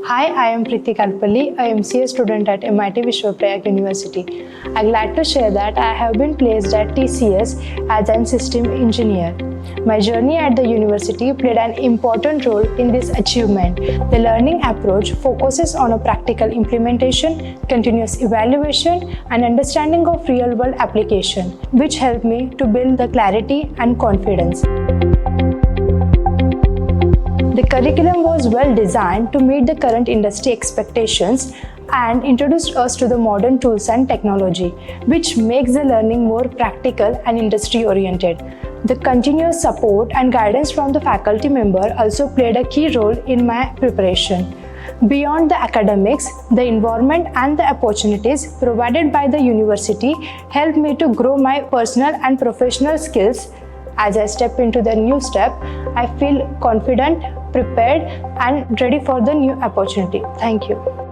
Hi, I am Priti Galpelli, a MCA student at MIT Vishwaprayaag University. I'm glad to share that I have been placed at TCS as an system engineer. My journey at the university played an important role in this achievement. The learning approach focuses on a practical implementation, continuous evaluation, and understanding of real-world application, which helped me to build the clarity and confidence. The curriculum was well designed to meet the current industry expectations and introduced us to the modern tools and technology, which makes the learning more practical and industry-oriented. The continuous support and guidance from the faculty member also played a key role in my preparation. Beyond the academics, the environment and the opportunities provided by the university helped me to grow my personal and professional skills. As I step into the new step, I feel confident, prepared, and ready for the new opportunity. Thank you.